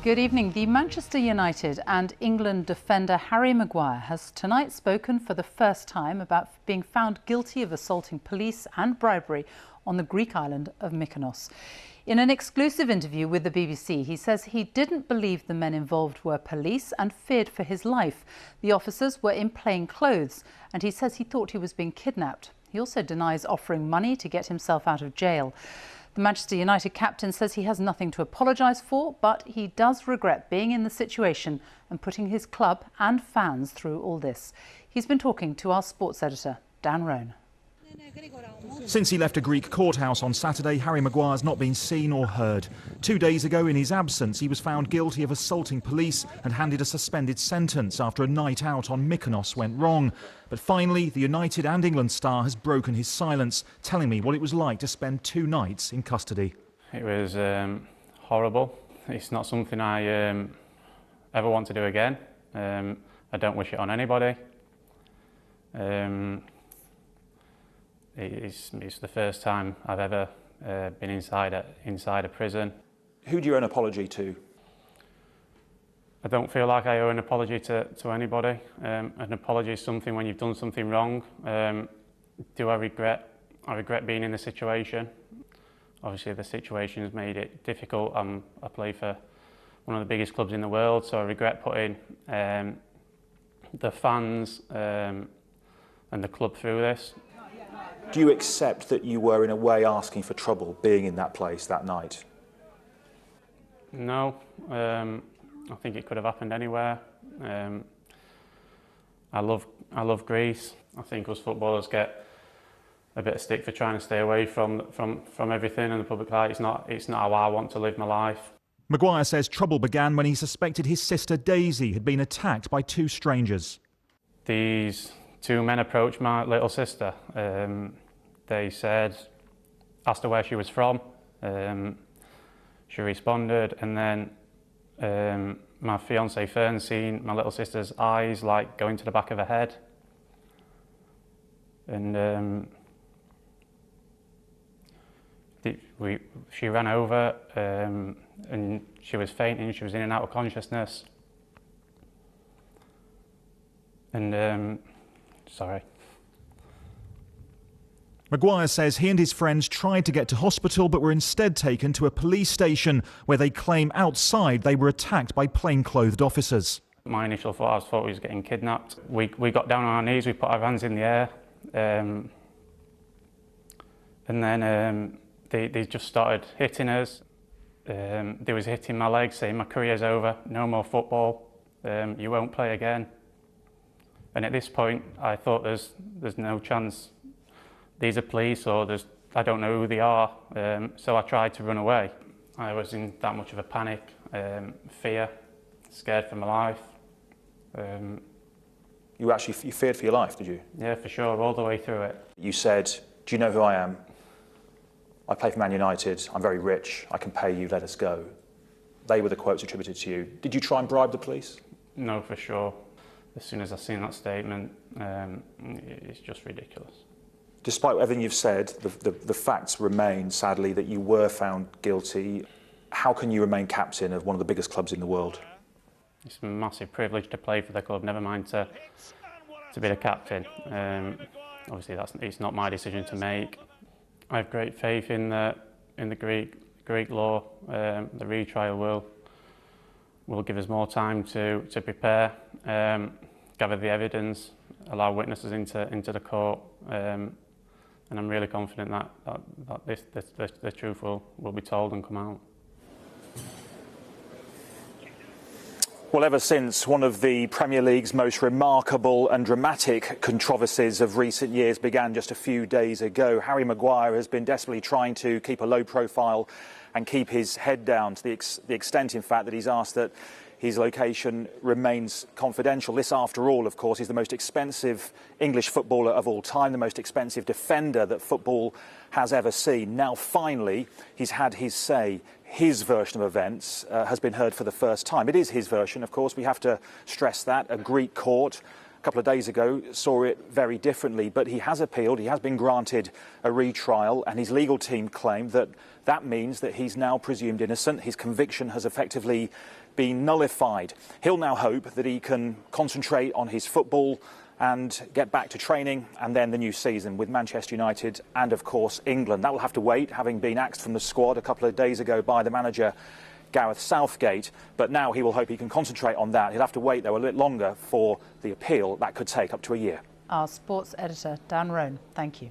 Good evening. The Manchester United and England defender Harry Maguire has tonight spoken for the first time about being found guilty of assaulting police and bribery on the Greek island of Mykonos. In an exclusive interview with the BBC, he says he didn't believe the men involved were police and feared for his life. The officers were in plain clothes, and he says he thought he was being kidnapped. He also denies offering money to get himself out of jail. The Manchester United captain says he has nothing to apologise for, but he does regret being in the situation and putting his club and fans through all this. He's been talking to our sports editor, Dan Roan. Since he left a Greek courthouse on Saturday, Harry Maguire's not been seen or heard. 2 days ago, in his absence, he was found guilty of assaulting police and handed a suspended sentence after a night out on Mykonos went wrong. But finally, the United and England star has broken his silence, telling me what it was like to spend 2 nights in custody. It was horrible. It's not something I ever want to do again. I don't wish it on anybody. It's the first time I've ever been inside a prison. Who do you owe an apology to? I don't feel like I owe an apology to anybody. An apology is something when you've done something wrong. Do I regret? I regret being in the situation. Obviously, the situation has made it difficult. I play for one of the biggest clubs in the world, so I regret putting the fans and the club through this. Do you accept that you were in a way asking for trouble being in that place that night? No, I think it could have happened anywhere. I love Greece. I think us footballers get a bit of stick for trying to stay away from everything in the public light. It's not how I want to live my life. Maguire says trouble began when he suspected his sister Daisy had been attacked by 2 strangers. These 2 men approached my little sister. They asked her where she was from. She responded, and then my fiancée Fern seen my little sister's eyes like going to the back of her head. And she ran over and she was fainting, she was in and out of consciousness. And sorry. Maguire says he and his friends tried to get to hospital but were instead taken to a police station where they claim outside they were attacked by plainclothed officers. My initial thought, I thought we was getting kidnapped. We got down on our knees, we put our hands in the air, and then they just started hitting us. They was hitting my legs, saying my career's over, no more football, you won't play again. And at this point, I thought there's no chance. These are police, or I don't know who they are. So I tried to run away. I was in that much of a panic, fear, scared for my life. You feared for your life, did you? Yeah, for sure, all the way through it. You said, "Do you know who I am? I play for Man United. I'm very rich. I can pay you. Let us go." They were the quotes attributed to you. Did you try and bribe the police? No, for sure. As soon as I seen that statement, it's just ridiculous. Despite everything you've said, the facts remain, sadly, that you were found guilty. How can you remain captain of one of the biggest clubs in the world? It's a massive privilege to play for the club, never mind to be the captain. Obviously, it's not my decision to make. I have great faith in the Greek law. The retrial will give us more time to prepare, gather the evidence, allow witnesses into the court. And I'm really confident that the truth will be told and come out. Well, ever since one of the Premier League's most remarkable and dramatic controversies of recent years began just a few days ago, Harry Maguire has been desperately trying to keep a low profile and keep his head down, to the extent, in fact, that he's asked that his location remains confidential. This, after all, of course, is the most expensive English footballer of all time, the most expensive defender that football has ever seen. Now, finally, he's had his say. His version of events has been heard for the first time. It is his version, of course. We have to stress that. A Greek court couple of days ago saw it very differently, but he has appealed, he has been granted a retrial, and his legal team claim that that means that he's now presumed innocent. His conviction has effectively been nullified. He'll now hope that he can concentrate on his football and get back to training and then the new season with Manchester United and, of course, England. That will have to wait, having been axed from the squad a couple of days ago by the manager, Gareth Southgate. But now he will hope he can concentrate on that. He'll have to wait, though, a little longer for the appeal. That could take up to a year. Our sports editor, Dan Roan, thank you.